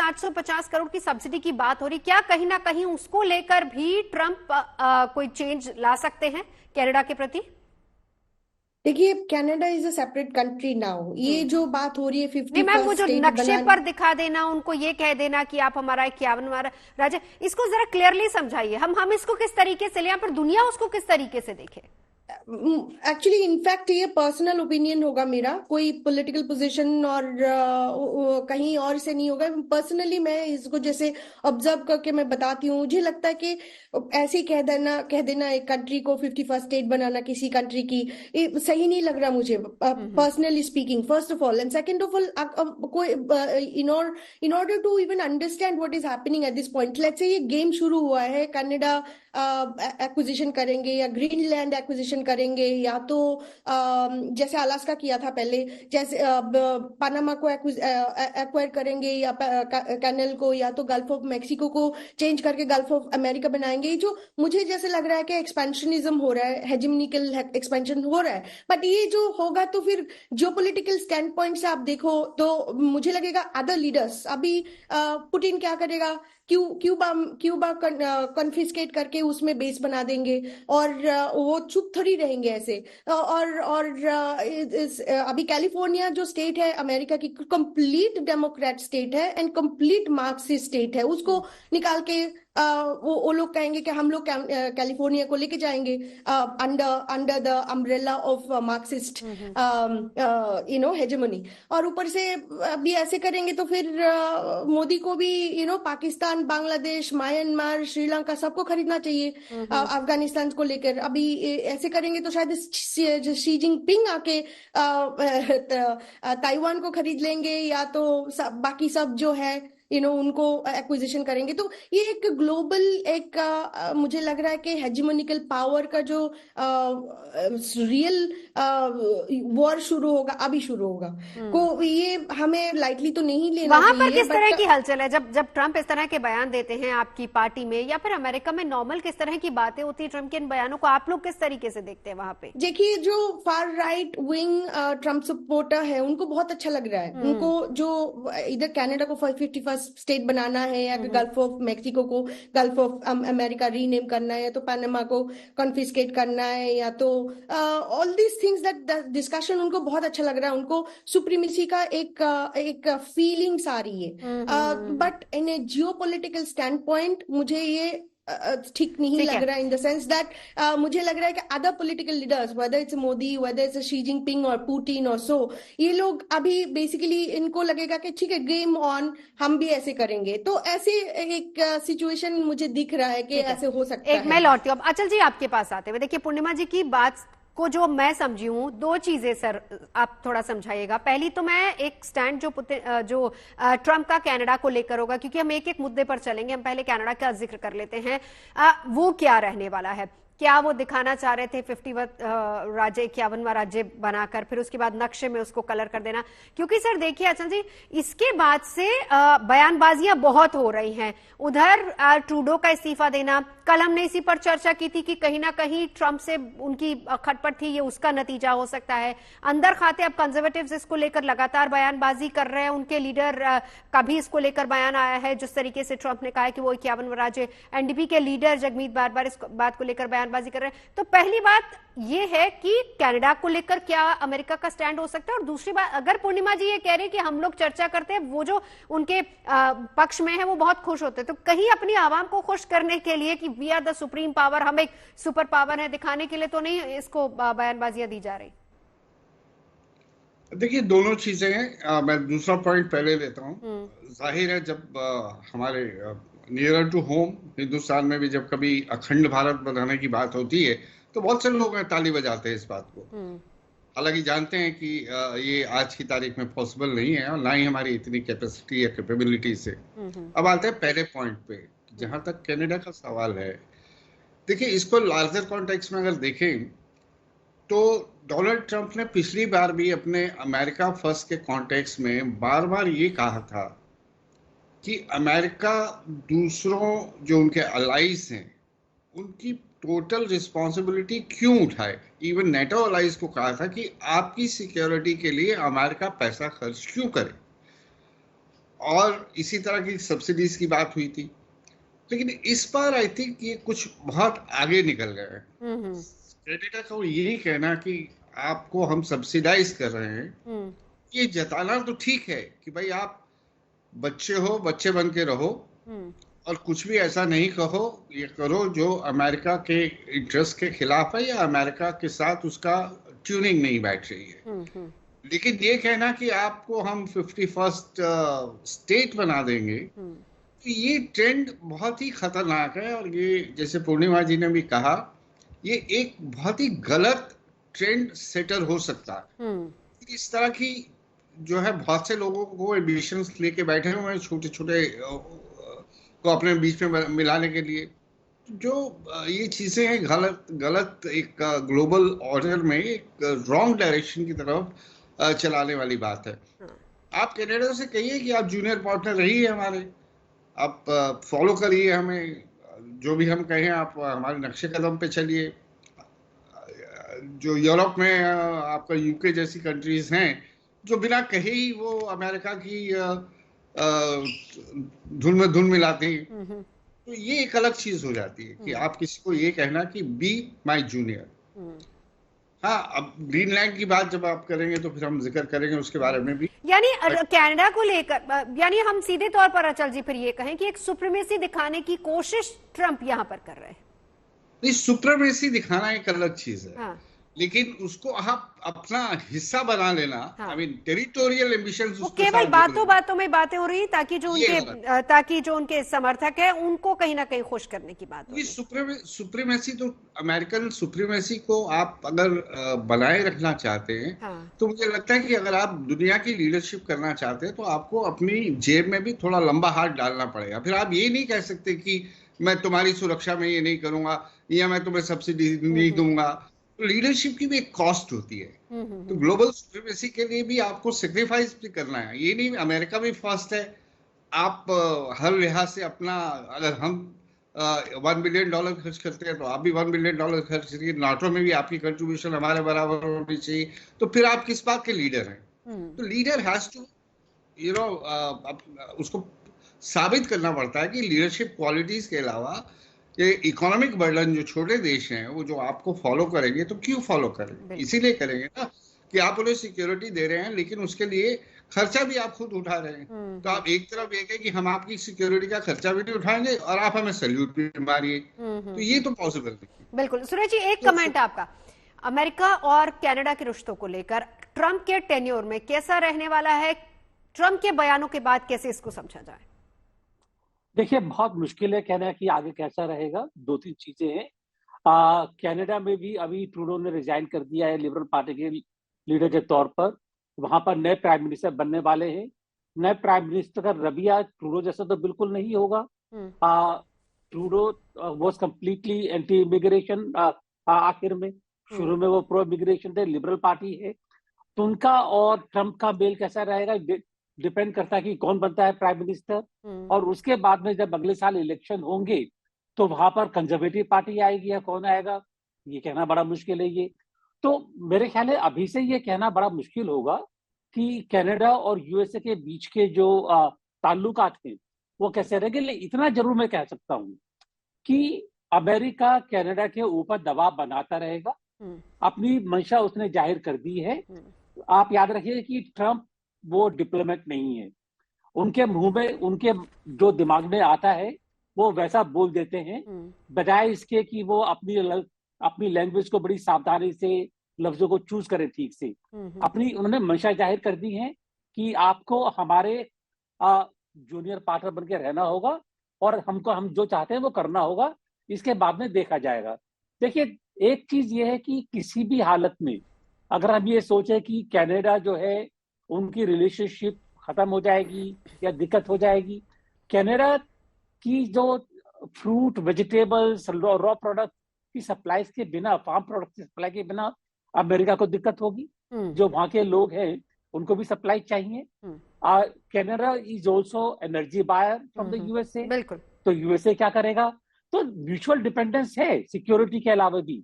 850 करोड़ की सब्सिडी की बात हो रही, क्या कहीं ना कहीं उसको लेकर भी ट्रंप कोई चेंज ला सकते हैं कनाडा के प्रति? देखिए, Canada is a separate country now. ये हम्म। जो बात हो रही है नहीं फिफ्टी मैम, वो फर्स्ट जो स्टेट नक्शे बनाने। पर दिखा देना, उनको ये कह देना कि आप हमारा 51वां राज्य, इसको जरा क्लियरली समझाइए। हम इसको किस तरीके से लें, पर दुनिया उसको किस तरीके से देखे? एक्चुअली इनफैक्ट ये पर्सनल ओपिनियन होगा मेरा, कोई पॉलिटिकल पोजीशन और कहीं और से नहीं होगा। पर्सनली मैं इसको जैसे ऑब्जर्व करके मैं बताती हूँ, मुझे लगता है कि ऐसे ही कह देना एक कंट्री को 51st स्टेट बनाना किसी कंट्री की, ये सही नहीं लग रहा मुझे, hmm. Personally speaking, first of all. And second of all, कोई in order to even understand what is happening at this point, let's say ये गेम शुरू हुआ है, कनाडा एक्विजिशन करेंगे या ग्रीनलैंड एक्विजिशन करेंगे, या तो जैसे अलास्का किया था पहले, जैसे पनामा को एक्वायर करेंगे, या कैनल को, या तो गल्फ ऑफ मेक्सिको को चेंज करके गल्फ ऑफ अमेरिका बनाएंगे। ये जो मुझे जैसे लग रहा है कि एक्सपेंशनिज्म हो रहा है, हेजिमनिकल एक्सपेंशन हो रहा है। बट ये जो होगा तो फिर जियोपॉलिटिकल स्टैंड पॉइंट से आप देखो तो मुझे लगेगा अदर लीडर्स, अभी पुतिन क्या करेगा, क्यूबा क्यूबा कन्फिस्केट करके उसमें बेस बना देंगे, और वो चुप थोड़ी रहेंगे ऐसे। अभी कैलिफोर्निया जो स्टेट है अमेरिका की, कंप्लीट डेमोक्रेट स्टेट है एंड कंप्लीट मार्क्सिस्ट स्टेट है, उसको निकाल के वो लोग कहेंगे कि हम लोग कैलिफोर्निया को लेके जाएंगे under under the umbrella of Marxist hegemony. और ऊपर से अभी ऐसे करेंगे तो फिर मोदी को भी पाकिस्तान, बांग्लादेश, म्यांमार, श्रीलंका सबको खरीदना चाहिए। अफगानिस्तान को लेकर अभी ऐसे करेंगे तो शायद शी जिनपिंग आके ताइवान को खरीद लेंगे, या तो बाकी सब जो है उनको एक्विजिशन करेंगे। तो ये एक ग्लोबल, एक मुझे लग रहा है कि हेजिमोनिकल पावर का जो रियल वॉर शुरू होगा, अभी शुरू होगा। को ये हमें लाइटली तो नहीं लेना वहां पर चाहिए, किस तरह बट की हलचल है जब जब ट्रंप इस तरह के बयान देते हैं आपकी पार्टी में, या फिर अमेरिका में नॉर्मल किस तरह की बातें होती है ट्रंप के इन बयानों को, आप लोग किस तरीके से देखते हैं वहां पे? देखिए, जो far right wing Trump supporter है उनको बहुत अच्छा लग रहा है। उनको जो इधर कनाडा को 51st स्टेट बनाना है, या गल्फ ऑफ मेक्सिको को गल्फ ऑफ अमेरिका रीनेम करना है, या तो पनामा को कॉन्फिस्केट करना है, या तो all these things, that discussion उनको बहुत अच्छा लग रहा है। उनको सुप्रीमेसी का एक फीलिंग्स आ रही है। But in A geo political stand point मुझे ये ठीक नहीं ठीक लग है। रहा है, इन द सेंस दैट मुझे लग रहा है कि other political leaders, whether it's Modi, whether it's Xi Jinping और पुतिन और सो, ये लोग अभी बेसिकली इनको लगेगा कि ठीक है, गेम ऑन, हम भी ऐसे करेंगे। तो ऐसे एक सिचुएशन मुझे दिख रहा है कि ठीक है, ऐसे हो सकता एक है। मैं लौटती हूँ अब अचल जी आपके पास आते हुए। देखिए पूर्णिमा जी की बात को जो मैं समझी हूँ, दो चीजें सर आप थोड़ा समझाइएगा। पहली तो मैं एक स्टैंड जो ट्रंप का कनाडा को लेकर होगा, क्योंकि हम एक एक मुद्दे पर चलेंगे, हम पहले कनाडा का जिक्र कर लेते हैं। वो क्या रहने वाला है, क्या वो दिखाना चाह रहे थे 51 राज्य, 51वां राज्य बनाकर, फिर उसके बाद नक्शे में उसको कलर कर देना? क्योंकि सर देखिए अचल जी, इसके बाद से बयानबाजियां बहुत हो रही हैं। उधर ट्रूडो का इस्तीफा देना, कल हमने इसी पर चर्चा की थी कि कहीं ना कहीं ट्रंप से उनकी खटपट थी, ये उसका नतीजा हो सकता है। अंदर खाते अब कंजर्वेटिव्स इसको लेकर लगातार बयानबाजी कर रहे हैं, उनके लीडर का भी इसको लेकर बयान आया है, जिस तरीके से ट्रंप ने कहा है कि वो 51वां राज्य। एनडीपी के लीडर जगमीत बार बार इस बात को लेकर बयानबाजी कर रहे हैं। तो पहली बात ये है कि कनाडा को लेकर क्या अमेरिका का स्टैंड हो सकता है, और दूसरी बात, अगर पूर्णिमा जी ये कह रहे हैं कि हम लोग चर्चा करते हैं, वो जो उनके पक्ष में है वो बहुत खुश होते हैं, तो कहीं अपनी आवाम को खुश करने के लिए कि we are the supreme power, हम एक सुपर पावर है, दिखाने के लिए तो नहीं इसको बयानबाजियां दी जा रही? देखिए, दोनों चीजें हैं। मैं दूसरा पॉइंट पहले लेता हूँ। जाहिर है, जब हमारे नियर टू होम हिंदुस्तान में भी जब कभी अखंड भारत बनाने की बात होती है तो बहुत से लोग ताली बजाते हैं इस बात को। हालांकि जानते हैं कि ये आज की तारीख में पॉसिबल नहीं है, और ना ही हमारी इतनी कैपेसिटी या कैपेबिलिटी से। अब आते हैं पहले पॉइंट पे, जहां तक कनाडा का सवाल है। देखिए, इसको लार्जर कॉन्टेक्स्ट में अगर देखें तो डोनाल्ड ट्रंप ने पिछली बार भी अपने अमेरिका फर्स्ट के कॉन्टेक्स्ट में बार बार ये कहा था कि अमेरिका दूसरों जो उनके अलाइज हैं उनकी टोटल रिस्पॉन्सिबिलिटी क्यों उठाए। इवन नेटो अलाइज को कहा था कि आपकी सिक्योरिटी के लिए अमेरिका पैसा खर्च क्यों करे। और इसी तरह की सब्सिडीज की बात हुई थी। लेकिन इस बार आई थिंक ये कुछ बहुत आगे निकल गए हैं। कनाडा को यही कहना कि आपको हम सब्सिडाइज कर रहे हैं, ये जताना तो ठीक है कि भाई आप बच्चे हो, बच्चे बन के रहो और कुछ भी ऐसा नहीं कहो, ये करो जो अमेरिका के इंटरेस्ट के खिलाफ है या अमेरिका के साथ उसका ट्यूनिंग नहीं बैठ रही है। लेकिन ये कहना कि आपको हम 51st स्टेट बना देंगे, तो ये ट्रेंड बहुत ही खतरनाक है। और ये जैसे पूर्णिमा जी ने भी कहा, ये एक बहुत ही गलत ट्रेंड सेटर हो सकता है। इस तरह की जो है बहुत से लोगों को एम्बिशंस लेके बैठे हुए हैं, छोटे छोटे को अपने बीच में मिलाने के लिए। जो ये चीजें हैं गलत एक ग्लोबल ऑर्डर में एक रॉन्ग डायरेक्शन की तरफ चलाने वाली बात है। आप कनाडा से कहिए कि आप जूनियर पार्टनर रहिए हमारे, आप फॉलो करिए हमें, जो भी हम कहें आप हमारे नक्शे कदम पे चलिए। जो यूरोप में आपका यूके जैसी कंट्रीज हैं जो बिना कहे ही वो अमेरिका की धुन में धुन मिलाती हैं, तो ये एक अलग चीज हो जाती है कि आप किसी को ये कहना कि बी माय जूनियर। हाँ, अब ग्रीनलैंड की बात जब आप करेंगे तो फिर हम जिक्र करेंगे उसके बारे में भी। यानी कनाडा को लेकर, यानी हम सीधे तौर पर अचल जी फिर ये कहें कि एक सुप्रीमेसी दिखाने की कोशिश ट्रंप यहां पर कर रहे हैं। नहीं, सुप्रीमेसी दिखाना एक अलग चीज है। हाँ। लेकिन उसको आप अपना हिस्सा बना लेना, आई मीन टेरिटोरियल एम्बिशंस, वो केवल बातों में बातें हो रही ताकि जो उनके समर्थक है उनको कहीं ना कहीं खुश करने की बात हो रही। सुप्रीमेसी तो अमेरिकन सुप्रीमेसी को आप अगर बनाए रखना चाहते हैं, तो मुझे लगता है कि अगर आप दुनिया की लीडरशिप करना चाहते हैं तो आपको अपनी जेब में भी थोड़ा लंबा हाथ डालना पड़ेगा। फिर आप ये नहीं कह सकते कि मैं तुम्हारी सुरक्षा में ये नहीं करूंगा या मैं तुम्हें सब्सिडी नहीं दूंगा। लीडरशिप की भी एक कॉस्ट होती है, तो ग्लोबल सुप्रीमेसी के लिए भी आपको सेक्रीफाइस भी करना है। ये नहीं अमेरिका भी फर्स्ट है, आप हर लिहाज से अपना, अगर हम $1 बिलियन खर्च करते हैं तो आप भी $1 बिलियन खर्च करिए, नाटो में भी आपकी कंट्रीब्यूशन हमारे बराबर होनी चाहिए, तो फिर आप किस बात के लीडर हैं? तो लीडर हैज टू उसको साबित करना पड़ता है कि लीडरशिप क्वालिटीज के अलावा ये इकोनॉमिक बर्डन जो छोटे देश हैं वो जो आपको फॉलो करेंगे, तो क्यों फॉलो करेंगे? इसीलिए करेंगे ना कि आप उन्हें सिक्योरिटी दे रहे हैं, लेकिन उसके लिए खर्चा भी आप खुद उठा रहे हैं। तो आप एक तरफ ये कहें कि हम आपकी सिक्योरिटी का खर्चा भी नहीं उठाएंगे और आप हमें सैल्यूट भी मारिए, तो ये तो पॉसिबल नहीं। बिल्कुल। सुरेश जी, एक कमेंट आपका, अमेरिका और कनाडा के रिश्तों को लेकर ट्रंप के टेन्योर में कैसा रहने वाला है? ट्रंप के बयानों के बाद कैसे इसको समझा जाए? देखिए, बहुत मुश्किल है कहना कि आगे कैसा रहेगा। 2-3 चीजें हैं। कनाडा में भी अभी ट्रूडो ने रिजाइन कर दिया है लिबरल पार्टी के लीडर के तौर पर। वहां पर नए प्राइम मिनिस्टर बनने वाले हैं। नए प्राइम मिनिस्टर का रवैया ट्रूडो जैसा तो बिल्कुल नहीं होगा। Trudeau was completely anti immigration. आखिर में शुरू में वो प्रो इमिग्रेशन थे, लिबरल पार्टी है। तो उनका और ट्रंप का मेल कैसा रहेगा डिपेंड करता है कि कौन बनता है प्राइम मिनिस्टर। और उसके बाद में जब अगले साल इलेक्शन होंगे तो वहां पर कंजर्वेटिव पार्टी आएगी या कौन आएगा, ये कहना बड़ा मुश्किल है। ये तो मेरे ख्याल है अभी से ये कहना बड़ा मुश्किल होगा कि कनाडा और यूएसए के बीच के जो ताल्लुकात हैं वो कैसे रहेंगे। लेकिन इतना जरूर मैं कह सकता हूँ कि अमेरिका कनाडा के ऊपर दबाव बनाता रहेगा। अपनी मंशा उसने जाहिर कर दी है। आप याद रखिए कि ट्रंप वो डिप्लोमेट नहीं है। उनके मुंह में, उनके जो दिमाग में आता है वो वैसा बोल देते हैं, बजाय इसके कि वो अपनी लैंग्वेज को बड़ी सावधानी से लफ्जों को चूज करें ठीक से। अपनी उन्होंने मंशा जाहिर कर दी है कि आपको हमारे जूनियर पार्टनर बन के रहना होगा और हम जो चाहते हैं वो करना होगा, इसके बाद में देखा जाएगा। देखिए, एक चीज ये है कि किसी भी हालत में अगर हम ये सोचे कि कनाडा जो है उनकी रिलेशनशिप खत्म हो जाएगी या दिक्कत हो जाएगी, कनाडा की जो फ्रूट, वेजिटेबल्स, रॉ प्रोडक्ट की सप्लाईज के बिना, फार्म प्रोडक्ट की सप्लाई के बिना अमेरिका को दिक्कत होगी। जो वहां के लोग हैं उनको भी सप्लाई चाहिए। Canada is also energy buyer from the USA. बिल्कुल। तो यूएसए क्या करेगा? तो म्यूचुअल डिपेंडेंस है सिक्योरिटी के अलावा भी।